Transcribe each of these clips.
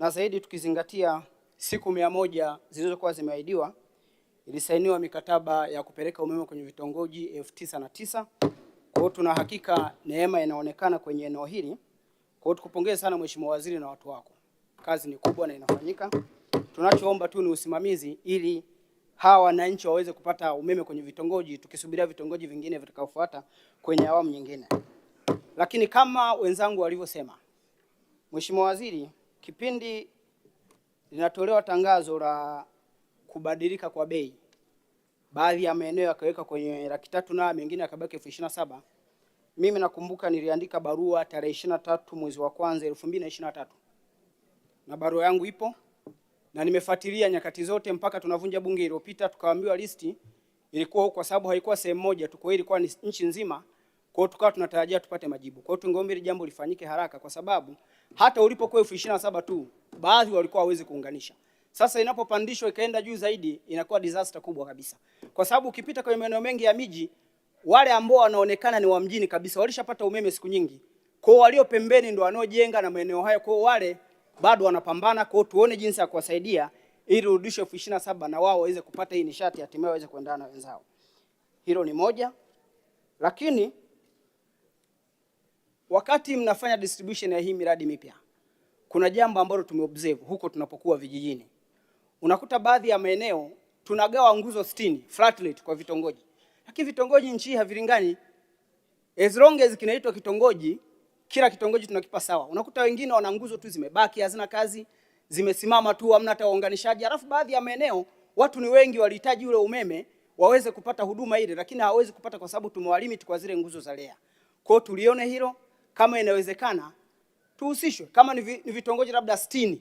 na zaidi tukizingatia siku 100 zilizokuwa zimeahidiwa, ilisainiwa mikataba ya kupeleka umeme kwenye vitongoji 9,009. Kwa hiyo tuna hakika neema inaonekana kwenye eneo hili. Kwa hiyo tukupongeze sana Mheshimiwa Waziri na watu wako. Kazi ni kubwa na inafanyika. Tunachoomba tu ni usimamizi ili hawa wananchi waweze kupata umeme kwenye vitongoji, tukisubiria vitongoji vingine vitakaofuata kwenye awamu nyingine. Lakini kama wenzangu walivyosema, Mheshimiwa Waziri, kipindi linatolewa tangazo la kubadilika kwa bei, baadhi ya maeneo yakaweka kwenye 300,000 na mengine yakabaki 27,000. Mimi nakumbuka niliandika barua tarehe 23 mwezi wa kwanza 2023. Na barua yangu ipo na nimefuatilia nyakati zote mpaka tunavunja bunge iliyopita, tukaambiwa listi ilikuwa huko kwa sababu haikuwa sehemu moja tu, kwa hiyo ilikuwa ni nchi nzima. Kwa hiyo tukawa tunatarajia tupate majibu. Kwa hiyo tungeomba hili jambo lifanyike haraka, kwa sababu hata ulipokuwa 27,000 tu baadhi walikuwa hawezi kuunganisha. Sasa inapopandishwa ikaenda juu zaidi inakuwa disaster kubwa kabisa. Kwa sababu ukipita kwenye maeneo mengi ya miji, wale ambao wanaonekana ni wa mjini kabisa walishapata umeme siku nyingi. Kwa hiyo walio pembeni ndio wanaojenga na maeneo hayo, kwa hiyo wale bado wanapambana. Kwa hiyo tuone jinsi ya kuwasaidia ili rudisho 27,000 na wao waweze kupata hii nishati hatimaye waweze kuendana na wenzao. Hilo ni moja. Lakini wakati mnafanya distribution ya hii miradi mipya, kuna jambo ambalo tumeobserve huko tunapokuwa vijijini. Unakuta baadhi ya maeneo tunagawa nguzo 60 flat rate kwa vitongoji. Lakini vitongoji nchi havilingani. As long as kinaitwa kitongoji, kila kitongoji tunakipa sawa. Unakuta wengine wana nguzo tu zimebaki hazina kazi, zimesimama tu hamna hata uunganishaji. Alafu baadhi ya maeneo watu ni wengi walihitaji ule umeme waweze kupata huduma ile, lakini hawawezi kupata kwa sababu tumewalimit kwa zile nguzo za lea. Kwa hiyo tulione hilo, kama inawezekana tuhusishwe. Kama ni vitongoji labda 60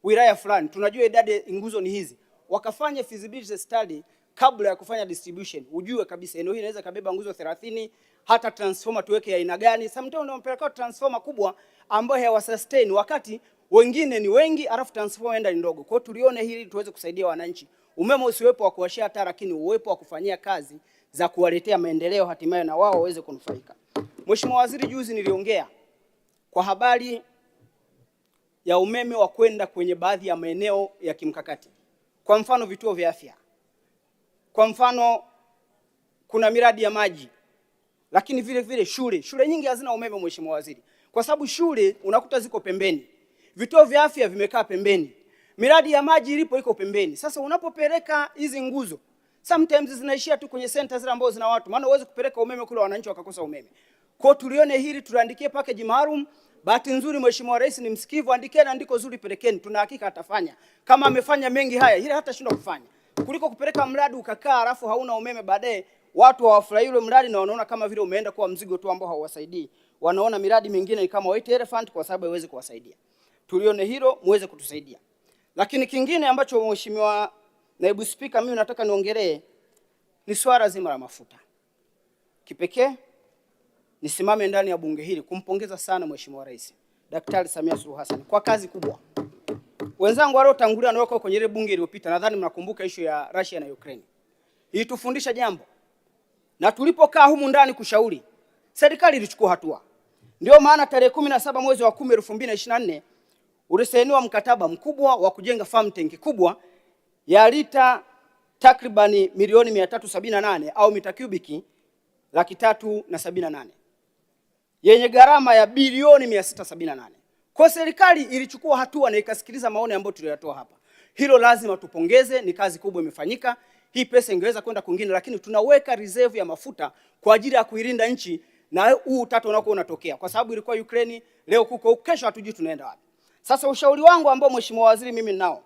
wilaya fulani, tunajua idadi nguzo ni hizi, wakafanya feasibility study kabla ya kufanya distribution. Ujue kabisa eneo hili inaweza kabeba nguzo 30, hata transformer tuweke ya aina gani. Sometimes unampeleka transformer kubwa ambayo hawa sustain wakati wengine ni wengi, alafu transformer enda ni ndogo. Kwa hiyo tulione hili tuweze kusaidia wananchi. Umeme usiwepo wa kuwashia hata, lakini uwepo wa kufanyia kazi za kuwaletea maendeleo hatimaye na wao waweze kunufaika. Mheshimiwa Waziri, juzi niliongea kwa habari ya umeme wa kwenda kwenye baadhi ya maeneo ya kimkakati. Kwa mfano vituo vya afya. Kwa mfano kuna miradi ya maji. Lakini vile vile shule nyingi hazina umeme Mheshimiwa Waziri. Kwa sababu shule unakuta ziko pembeni. Vituo vya afya vimekaa pembeni. Miradi ya maji ilipo iko pembeni. Sasa unapopeleka hizi nguzo, sometimes zinaishia tu kwenye center zile ambazo zina watu. Maana huwezi kupeleka umeme kule wananchi wakakosa umeme. Kwa tulione hili, tuandikie package maalum. Bahati nzuri Mheshimiwa Rais ni msikivu, andikeni andiko zuri pelekeni. Tuna hakika atafanya. Kama amefanya mengi haya, ile hata shindwa kufanya. Kuliko kupeleka mradi ukakaa alafu hauna umeme, baadaye watu hawafurahi ule mradi na wanaona kama vile umeenda kuwa mzigo tu ambao hauwasaidii. Wanaona miradi mingine ni kama white elephant kwa sababu haiwezi kuwasaidia. Tulione hilo muweze kutusaidia. Lakini kingine ambacho Mheshimiwa Naibu Spika mimi nataka niongelee ni swala zima la mafuta. Kipekee nisimame ndani ya bunge hili kumpongeza sana Mheshimiwa Rais Daktari Samia Suluhu Hassan kwa kazi kubwa. Wenzangu waliotangulia na wako kwenye ile bunge iliyopita, nadhani mnakumbuka issue ya Russia na Ukraine. Ilitufundisha jambo. Na tulipokaa humu ndani kushauri, serikali ilichukua hatua. Ndio maana tarehe 17 mwezi wa 10 2024 ulisainiwa mkataba mkubwa wa kujenga farm tank kubwa ya lita takribani milioni 378 au mita kubiki 378 yenye gharama ya bilioni 678. Kwa serikali ilichukua hatua na ikasikiliza maoni ambayo tuliyatoa hapa. Hilo lazima tupongeze, ni kazi kubwa imefanyika. Hii pesa ingeweza kwenda kwingine, lakini tunaweka reserve ya mafuta kwa ajili ya kuilinda nchi na huu utata unaokuwa unatokea. Kwa sababu ilikuwa Ukraine, leo kuko, kesho hatujui tunaenda wapi. Sasa ushauri wangu ambao Mheshimiwa Waziri mimi ninao,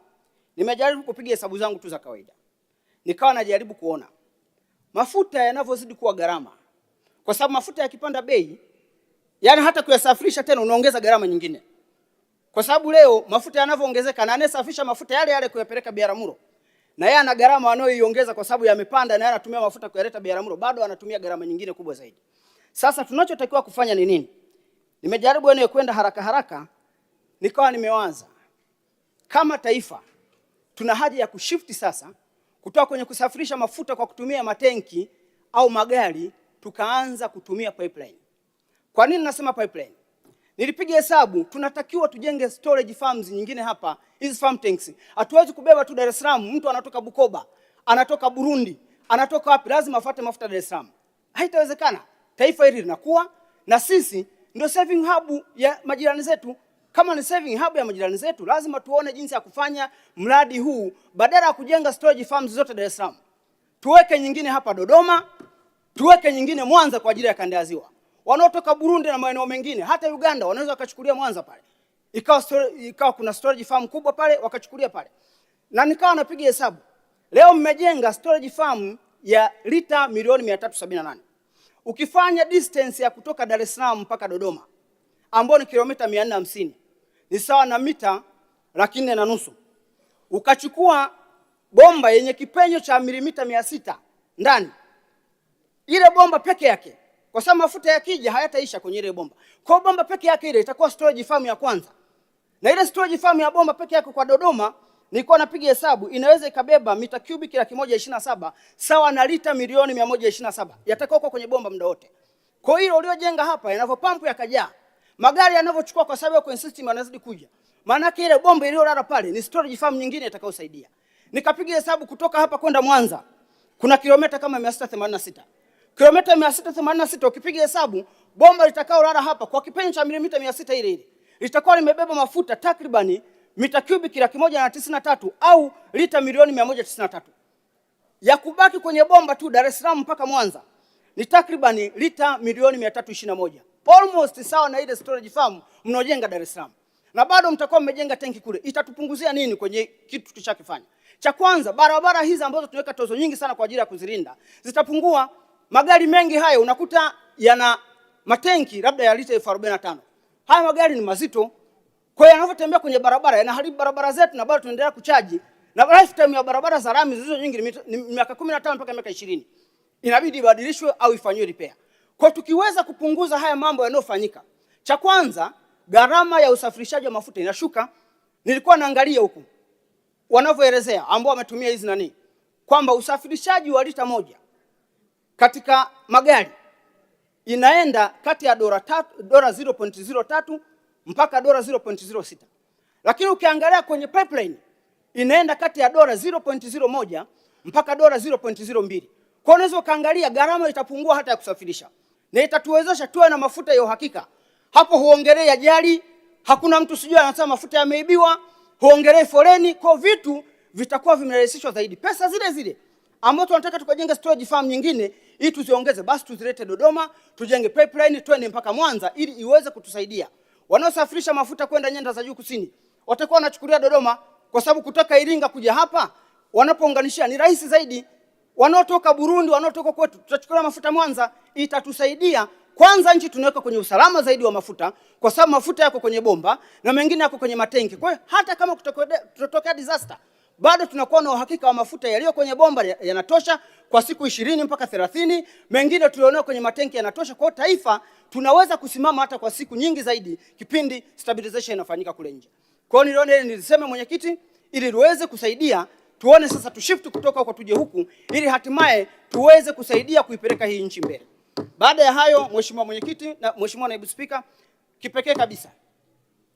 nimejaribu kupiga hesabu zangu tu za kawaida. Nikawa najaribu kuona mafuta yanavyozidi kuwa gharama. Kwa sababu mafuta yakipanda bei, yani hata kuyasafirisha tena unaongeza gharama nyingine. Kwa sababu leo mafuta yanavyoongezeka na anayesafirisha mafuta yale yale kuyapeleka Biharamulo, na yeye ana gharama anayoiongeza kwa sababu yamepanda, na yeye anatumia mafuta kuyaleta Biharamulo, bado anatumia gharama nyingine kubwa zaidi. Sasa tunachotakiwa kufanya ni nini? Nimejaribu eneo kwenda haraka, nikawa nimewaza kama taifa tuna haja ya kushift sasa kutoka kwenye kusafirisha mafuta kwa kutumia matenki au magari, tukaanza kutumia pipeline. Kwa nini nasema pipeline? Nilipiga hesabu, tunatakiwa tujenge storage farms nyingine hapa, hizi farm tanks. Hatuwezi kubeba tu Dar es Salaam, mtu anatoka Bukoba, anatoka Burundi, anatoka wapi, lazima afuate mafuta Dar es Salaam. Haitawezekana. Taifa hili linakuwa na sisi ndio saving hub ya majirani zetu. Kama ni saving hub ya majirani zetu, lazima tuone jinsi ya kufanya mradi huu badala ya kujenga storage farms zote Dar es Salaam. Tuweke nyingine hapa Dodoma, tuweke nyingine Mwanza kwa ajili ya kanda ya Ziwa. Wanaotoka Burundi na maeneo mengine, hata Uganda wanaweza wakachukulia Mwanza pale. Ikawa kuna storage farm kubwa pale, wakachukulia pale. Na nikawa napiga hesabu. Leo mmejenga storage farm ya lita milioni 378. Ukifanya distance ya kutoka Dar es Salaam mpaka Dodoma, ambayo ni kilomita 450, ni sawa na mita 4.5. Ukachukua bomba yenye kipenyo cha milimita 600 ndani. Ile bomba peke yake, kwa sababu mafuta yakija hayataisha kwenye ile bomba. Kwa bomba peke yake ile itakuwa storage farm ya kwanza. Na ile storage farm ya bomba peke yake kwa Dodoma, nilikuwa napiga hesabu, inaweza ikabeba mita cubic 127 sawa na lita milioni 127. Yatakuwa kwa kwenye bomba muda wote. Kwa hiyo uliojenga hapa yanavopampu yakajaa, magari yanavochukua kwa sababu kwenye system yanazidi kuja. Maana yake ile bomba iliyolala pale ni storage farm nyingine itakayosaidia. Nikapiga hesabu kutoka hapa kwenda Mwanza kuna kilomita kama 686. Kilomita 686 ukipiga hesabu, bomba litakaolala hapa kwa kipenyo cha milimita 600 ile litakuwa limebeba mafuta takribani mita cubic 193 au lita milioni 193. Ya kubaki kwenye bomba tu Dar es Salaam mpaka Mwanza ni takribani lita milioni 321. Almost sawa na ile storage farm mnaojenga Dar es Salaam. Na bado mtakuwa mmejenga tenki kule. Itatupunguzia nini kwenye kitu tulichokifanya? Cha kwanza, barabara hizi ambazo tunaweka tozo nyingi sana kwa ajili ya kuzilinda zitapungua. Magari mengi haya unakuta yana matenki labda ya lita 45. Haya magari ni mazito. Kwa hiyo yanapotembea kwenye barabara yanaharibu barabara zetu, na bado tunaendelea kuchaji. Na lifetime ya barabara za lami zilizo nyingi ni miaka 15 mpaka miaka 20. Inabidi ibadilishwe au ifanywe repair. Kwa tukiweza kupunguza haya mambo yanayofanyika, cha kwanza, gharama ya usafirishaji wa mafuta inashuka. Nilikuwa naangalia huku wanavyoelezea ambao wametumia hizi nani, kwamba usafirishaji wa lita moja katika magari inaenda kati ya dola 0.03 mpaka dola 0.06. Lakini ukiangalia kwenye pipeline inaenda kati ya dola 0.01 mpaka dola 0.02. Kwa unaweza ukaangalia gharama itapungua hata ya kusafirisha. Na itatuwezesha tuwe na mafuta ya uhakika. Hapo huongelei ajali, hakuna mtu sijui anasema mafuta yameibiwa, huongelei foleni, kwa vitu vitakuwa vimerahisishwa zaidi. Pesa zile zile ambazo tunataka tukajenga storage farm nyingine ili tuziongeze, basi tuzilete Dodoma, tujenge pipeline twende mpaka Mwanza ili iweze kutusaidia. Wanaosafirisha mafuta kwenda nyanda za juu kusini watakuwa wanachukulia Dodoma, kwa sababu kutoka Iringa kuja hapa wanapounganishia ni rahisi zaidi. Wanaotoka Burundi, wanaotoka kwetu, tutachukulia mafuta Mwanza. Itatusaidia kwanza, nchi tunaweka kwenye usalama zaidi wa mafuta, kwa sababu mafuta yako kwenye bomba na mengine yako kwenye matenki. Kwa hiyo hata kama kutotokea disaster, bado tunakuwa na uhakika wa mafuta yaliyo kwenye bomba yanatosha kwa siku 20 mpaka 30, mengine tulionao kwenye matenki yanatosha. Kwa taifa tunaweza kusimama hata kwa siku nyingi zaidi kipindi stabilization inafanyika kule nje. Kwa hiyo nilisema mwenyekiti, ili tuweze kusaidia tuone sasa tushift kutoka huko tuje huku, ili hatimaye tuweze kusaidia kuipeleka hii nchi mbele. Baada ya hayo, mheshimiwa mwenyekiti na mheshimiwa naibu spika, kipekee kabisa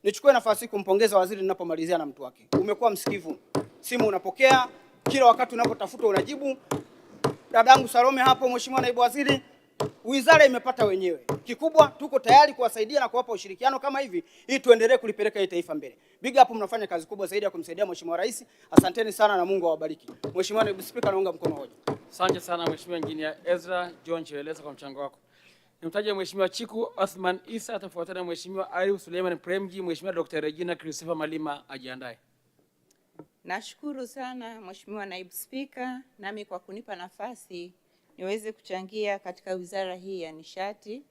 nichukue nafasi kumpongeza waziri ninapomalizia na mtu wake. Umekuwa msikivu. Simu unapokea, kila wakati unapotafuta unajibu. Dadangu Salome hapo, mheshimiwa naibu waziri, wizara imepata wenyewe. Kikubwa tuko tayari kuwasaidia na kuwapa ushirikiano kama hivi ili tuendelee kulipeleka hii taifa mbele. Big up, mnafanya kazi kubwa zaidi ya kumsaidia mheshimiwa rais. Asanteni sana na Mungu awabariki. Mheshimiwa naibu spika, naunga mkono hoja. Asante sana mheshimiwa Engineer Ezra John Cheleleza kwa mchango wako. Nimtaje mheshimiwa Chiku Othman Isa, atafuatana mheshimiwa Arif Suleiman Premji, mheshimiwa Dr. Regina Christopher Malima ajiandae. Nashukuru sana mheshimiwa naibu spika nami kwa kunipa nafasi niweze kuchangia katika wizara hii ya nishati.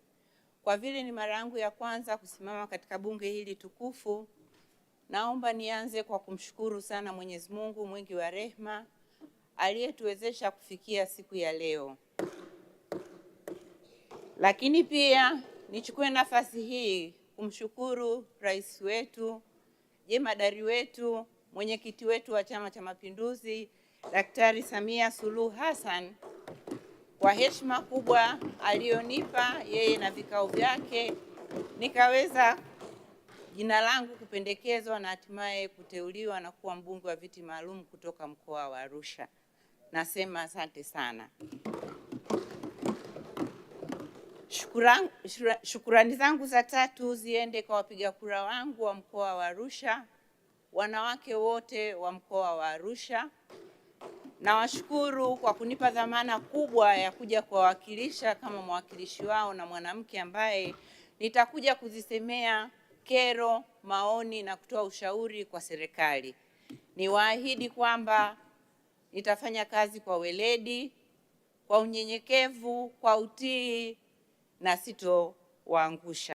Kwa vile ni mara yangu ya kwanza kusimama katika bunge hili tukufu, naomba nianze kwa kumshukuru sana Mwenyezi Mungu mwingi wa rehema aliyetuwezesha kufikia siku ya leo. Lakini pia nichukue nafasi hii kumshukuru rais wetu, jemadari wetu, mwenyekiti wetu wa Chama cha Mapinduzi, Daktari Samia Suluhu Hassan, kwa heshima kubwa alionipa yeye na vikao vyake nikaweza jina langu kupendekezwa na hatimaye kuteuliwa na kuwa mbunge wa viti maalum kutoka mkoa wa Arusha. Nasema asante sana. Shukurani zangu za tatu ziende kwa wapiga kura wangu wa mkoa wa Arusha, wanawake wote wa mkoa wa Arusha. Nawashukuru kwa kunipa dhamana kubwa ya kuja kuwawakilisha kama mwakilishi wao na mwanamke ambaye nitakuja kuzisemea kero, maoni na kutoa ushauri kwa serikali. Niwaahidi kwamba nitafanya kazi kwa weledi, kwa unyenyekevu, kwa utii na sitowaangusha.